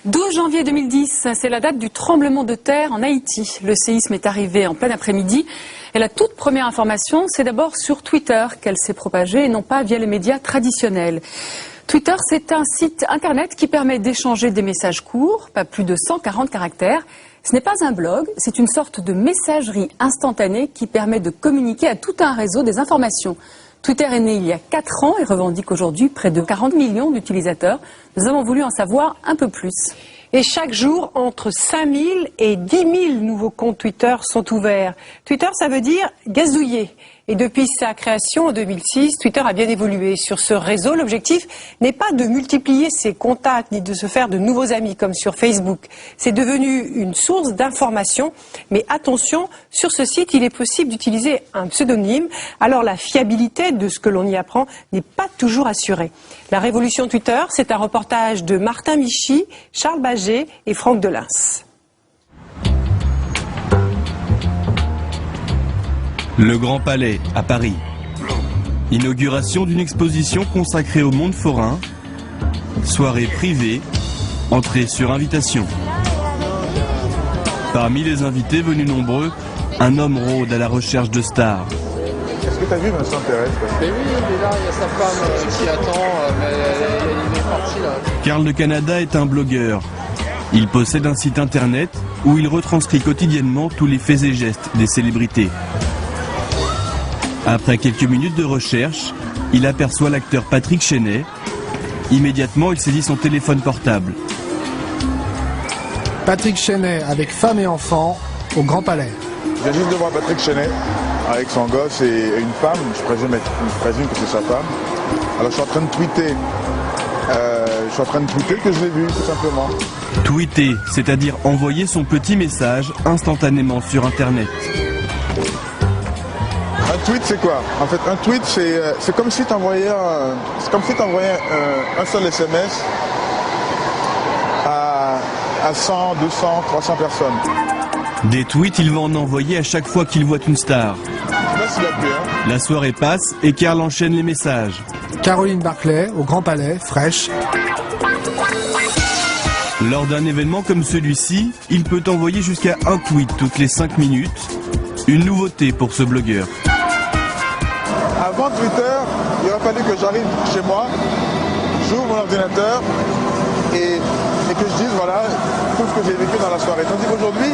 12 janvier 2010, c'est la date du tremblement de terre en Haïti. Le séisme est arrivé en plein après-midi. Et la toute première information, c'est d'abord sur Twitter qu'elle s'est propagée et non pas via les médias traditionnels. Twitter, c'est un site internet qui permet d'échanger des messages courts, pas plus de 140 caractères. Ce n'est pas un blog, c'est une sorte de messagerie instantanée qui permet de communiquer à tout un réseau des informations. Twitter est né il y a 4 ans et revendique aujourd'hui près de 40 millions d'utilisateurs. Nous avons voulu en savoir un peu plus. Et chaque jour, entre 5 000 et 10 000 nouveaux comptes Twitter sont ouverts. Twitter, ça veut dire gazouiller. Et depuis sa création en 2006, Twitter a bien évolué. Sur ce réseau, l'objectif n'est pas de multiplier ses contacts ni de se faire de nouveaux amis comme sur Facebook. C'est devenu une source d'information. Mais attention, sur ce site, il est possible d'utiliser un pseudonyme. Alors la fiabilité de ce que l'on y apprend n'est pas toujours assurée. La révolution Twitter, c'est un reportage de Martin Michy, Charles Baget et Franck Delins. Le Grand Palais, à Paris. Inauguration d'une exposition consacrée au monde forain. Soirée privée, entrée sur invitation. Parmi les invités venus nombreux, un homme rôde à la recherche de stars. Est-ce que tu as vu Vincent Pérez? Mais oui, il est là, il y a sa femme qui attend, mais il est parti là. Karl de Canada est un blogueur. Il possède un site internet où il retranscrit quotidiennement tous les faits et gestes des célébrités. Après quelques minutes de recherche, il aperçoit l'acteur Patrick Chenet. Immédiatement, il saisit son téléphone portable. Patrick Chenet avec femme et enfant au Grand Palais. Je viens juste de voir Patrick Chenet avec son gosse et une femme, je présume que c'est sa femme. Alors je suis en train de tweeter. Que je l'ai vu, tout simplement. Tweeter, c'est-à-dire envoyer son petit message instantanément sur Internet. Un tweet, c'est quoi? En fait, un tweet, c'est comme si tu envoyais un seul SMS à 100, 200, 300 personnes. Des tweets, il va en envoyer à chaque fois qu'il voit une star. Là, c'est la pluie, hein. La soirée passe et Karl enchaîne les messages. Caroline Barclay au Grand Palais, fraîche. Lors d'un événement comme celui-ci, il peut envoyer jusqu'à un tweet toutes les 5 minutes. Une nouveauté pour ce blogueur. Avant Twitter, il aurait fallu que j'arrive chez moi, j'ouvre mon ordinateur et que je dise voilà tout ce que j'ai vécu dans la soirée. Tandis qu'aujourd'hui,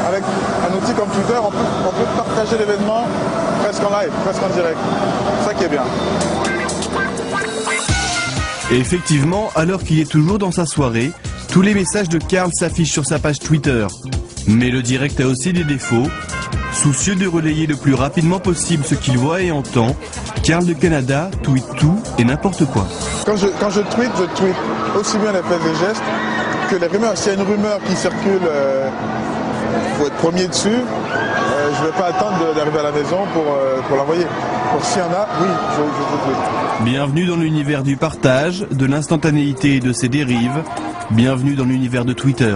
avec un outil comme Twitter, on peut partager l'événement presque en live, presque en direct. C'est ça qui est bien. Et effectivement, alors qu'il est toujours dans sa soirée, tous les messages de Karl s'affichent sur sa page Twitter. Mais le direct a aussi des défauts. Soucieux de relayer le plus rapidement possible ce qu'il voit et entend, Karl de Canada tweet tout et n'importe quoi. Quand je tweet aussi bien les faits et gestes que les rumeurs. S'il y a une rumeur qui circule, il faut être premier dessus. Je ne vais pas attendre d'arriver à la maison pour l'envoyer. Pour s'il y en a, oui, je tweet. Bienvenue dans l'univers du partage, de l'instantanéité et de ses dérives. Bienvenue dans l'univers de Twitter.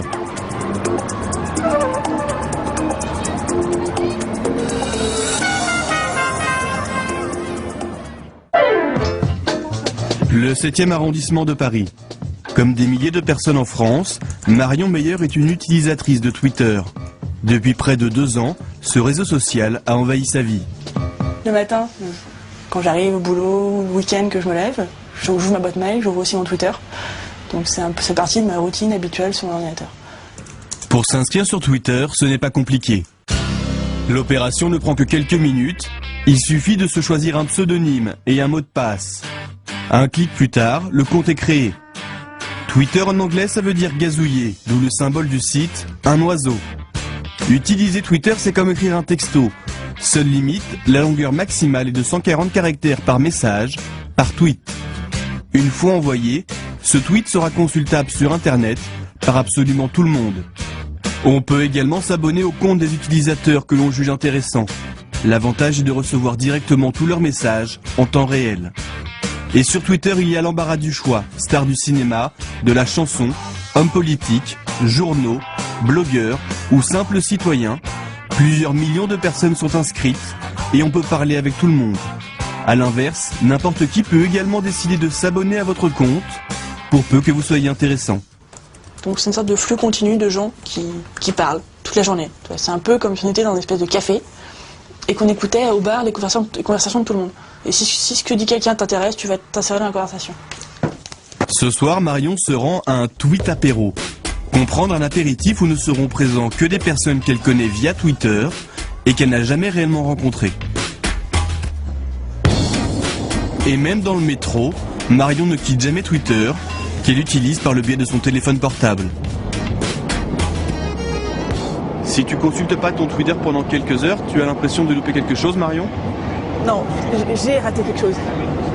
Le 7e arrondissement de Paris. Comme des milliers de personnes en France, Marion Meyer est une utilisatrice de Twitter. Depuis près de 2 ans, ce réseau social a envahi sa vie. Le matin, quand j'arrive au boulot, le week-end que je me lève, j'ouvre ma boîte mail, j'ouvre aussi mon Twitter. Donc c'est partie de ma routine habituelle sur mon ordinateur. Pour s'inscrire sur Twitter, ce n'est pas compliqué. L'opération ne prend que quelques minutes. Il suffit de se choisir un pseudonyme et un mot de passe. Un clic plus tard, le compte est créé. Twitter en anglais, ça veut dire gazouiller, d'où le symbole du site, un oiseau. Utiliser Twitter, c'est comme écrire un texto. Seule limite, la longueur maximale est de 140 caractères par message, par tweet. Une fois envoyé, ce tweet sera consultable sur Internet par absolument tout le monde. On peut également s'abonner au compte des utilisateurs que l'on juge intéressants. L'avantage est de recevoir directement tous leurs messages en temps réel. Et sur Twitter, il y a l'embarras du choix, stars du cinéma, de la chanson, hommes politiques, journaux, blogueurs ou simples citoyens. Plusieurs millions de personnes sont inscrites et on peut parler avec tout le monde. A l'inverse, n'importe qui peut également décider de s'abonner à votre compte, pour peu que vous soyez intéressant. Donc c'est une sorte de flux continu de gens qui parlent toute la journée. C'est un peu comme si on était dans une espèce de café et qu'on écoutait au bar les conversations de tout le monde. Et si ce que dit quelqu'un t'intéresse, tu vas t'insérer dans la conversation. Ce soir, Marion se rend à un tweet apéro. Comprendre un apéritif où ne seront présents que des personnes qu'elle connaît via Twitter et qu'elle n'a jamais réellement rencontrées. Et même dans le métro, Marion ne quitte jamais Twitter, qu'elle utilise par le biais de son téléphone portable. Si tu consultes pas ton Twitter pendant quelques heures, tu as l'impression de louper quelque chose, Marion ? Non, j'ai raté quelque chose.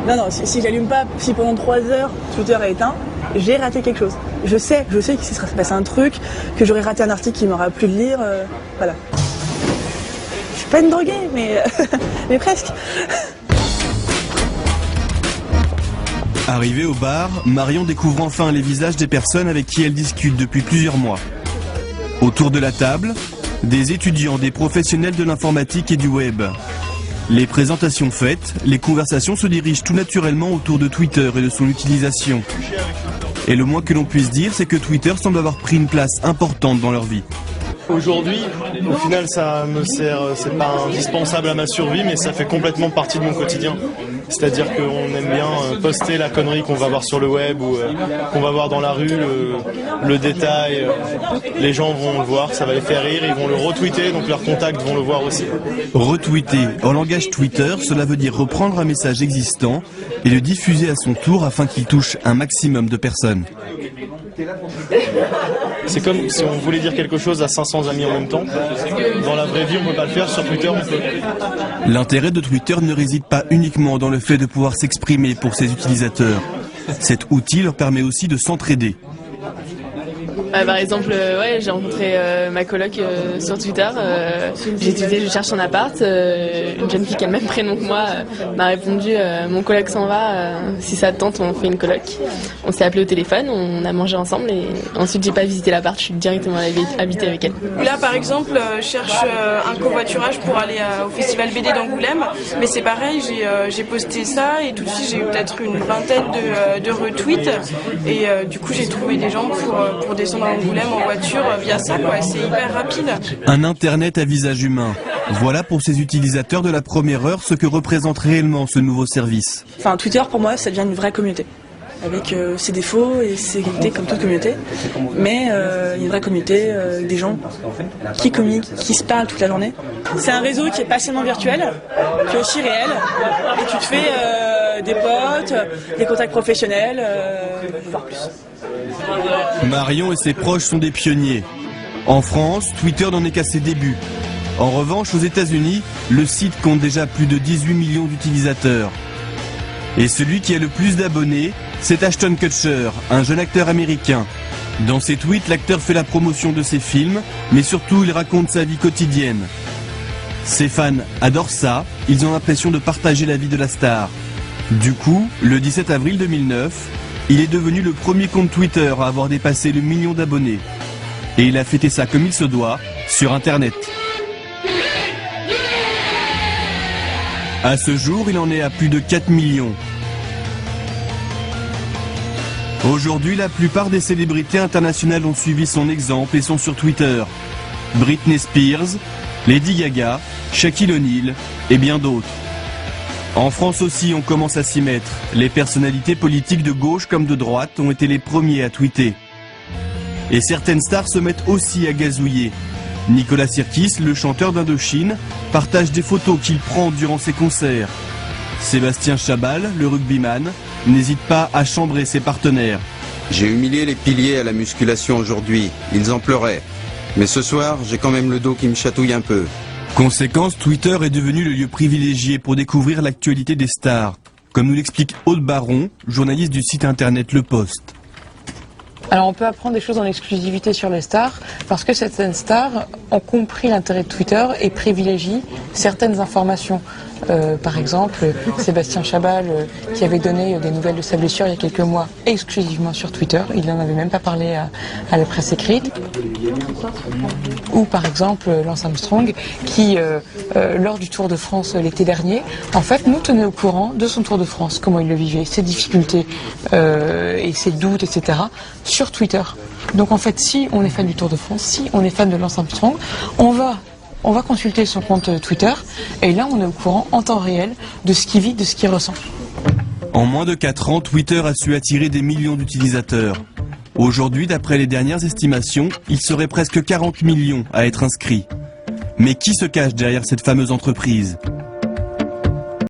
Non, si j'allume pas, si pendant 3 heures Twitter est éteint, j'ai raté quelque chose. Je sais qu'il se sera passé un truc, que j'aurais raté un article qui m'aura plu de lire, voilà. Je suis pas une droguée, mais, mais presque. Arrivée au bar, Marion découvre enfin les visages des personnes avec qui elle discute depuis plusieurs mois. Autour de la table, des étudiants, des professionnels de l'informatique et du web. Les présentations faites, les conversations se dirigent tout naturellement autour de Twitter et de son utilisation. Et le moins que l'on puisse dire, c'est que Twitter semble avoir pris une place importante dans leur vie. Aujourd'hui, au final, ça me sert, c'est pas indispensable à ma survie, mais ça fait complètement partie de mon quotidien. C'est-à-dire qu'on aime bien poster la connerie qu'on va voir sur le web ou qu'on va voir dans la rue, le détail. Les gens vont le voir, ça va les faire rire, ils vont le retweeter, donc leurs contacts vont le voir aussi. Retweeter, en langage Twitter, cela veut dire reprendre un message existant et le diffuser à son tour afin qu'il touche un maximum de personnes. C'est comme si on voulait dire quelque chose à 500 amis en même temps. Dans la vraie vie, on ne peut pas le faire. Sur Twitter, on peut. L'intérêt de Twitter ne réside pas uniquement dans le fait de pouvoir s'exprimer pour ses utilisateurs. Cet outil leur permet aussi de s'entraider. Par exemple, j'ai rencontré ma coloc sur Twitter. J'ai tweeté, je cherche un appart. Une jeune fille qui a le même prénom que moi m'a répondu mon coloc s'en va. Si ça te tente, on fait une coloc. On s'est appelé au téléphone, on a mangé ensemble et ensuite j'ai pas visité l'appart. Je suis directement allée habiter avec elle. Là, par exemple, je cherche un covoiturage pour aller au festival BD d'Angoulême. Mais c'est pareil, j'ai posté ça et tout de suite j'ai eu peut-être une vingtaine de retweets. Et du coup, j'ai trouvé des gens pour descendre à Angoulême en voiture via ça, quoi. C'est hyper rapide. Un internet à visage humain. Voilà pour ces utilisateurs de la première heure ce que représente réellement ce nouveau service. Enfin, Twitter pour moi, ça devient une vraie communauté. Avec ses défauts et ses qualités comme toute communauté. Mais une vraie communauté, des gens qui communiquent, qui se parlent toute la journée. C'est un réseau qui est pas seulement virtuel, qui est aussi réel. Et tu te fais des potes, des contacts professionnels, voire plus. Marion et ses proches sont des pionniers. En France, Twitter n'en est qu'à ses débuts. En revanche, aux États-Unis, le site compte déjà plus de 18 millions d'utilisateurs. Et celui qui a le plus d'abonnés, c'est Ashton Kutcher, un jeune acteur américain. Dans ses tweets, l'acteur fait la promotion de ses films, mais surtout il raconte sa vie quotidienne. Ses fans adorent ça, ils ont l'impression de partager la vie de la star. Du coup, le 17 avril 2009, il est devenu le premier compte Twitter à avoir dépassé le million d'abonnés. Et il a fêté ça comme il se doit, sur Internet. À ce jour, il en est à plus de 4 millions. Aujourd'hui, la plupart des célébrités internationales ont suivi son exemple et sont sur Twitter. Britney Spears, Lady Gaga, Shaquille O'Neal et bien d'autres. En France aussi, on commence à s'y mettre. Les personnalités politiques de gauche comme de droite ont été les premiers à tweeter. Et certaines stars se mettent aussi à gazouiller. Nicolas Sirkis, le chanteur d'Indochine, partage des photos qu'il prend durant ses concerts. Sébastien Chabal, le rugbyman, n'hésite pas à chambrer ses partenaires. J'ai humilié les piliers à la musculation aujourd'hui. Ils en pleuraient. Mais ce soir, j'ai quand même le dos qui me chatouille un peu. Conséquence, Twitter est devenu le lieu privilégié pour découvrir l'actualité des stars. Comme nous l'explique Aude Baron, journaliste du site internet Le Poste. Alors on peut apprendre des choses en exclusivité sur les stars parce que certaines stars ont compris l'intérêt de Twitter et privilégient certaines informations. Par exemple, Sébastien Chabal qui avait donné des nouvelles de sa blessure il y a quelques mois exclusivement sur Twitter, il n'en avait même pas parlé à la presse écrite. Ou par exemple Lance Armstrong qui, lors du Tour de France l'été dernier, en fait nous tenait au courant de son Tour de France, comment il le vivait, ses difficultés et ses doutes, etc. sur Twitter. Donc en fait, si on est fan du Tour de France, si on est fan de Lance Armstrong, on va consulter son compte Twitter et là on est au courant en temps réel de ce qu'il vit, de ce qu'il ressent. En moins de 4 ans, Twitter a su attirer des millions d'utilisateurs. Aujourd'hui, d'après les dernières estimations, il serait presque 40 millions à être inscrits. Mais qui se cache derrière cette fameuse entreprise ?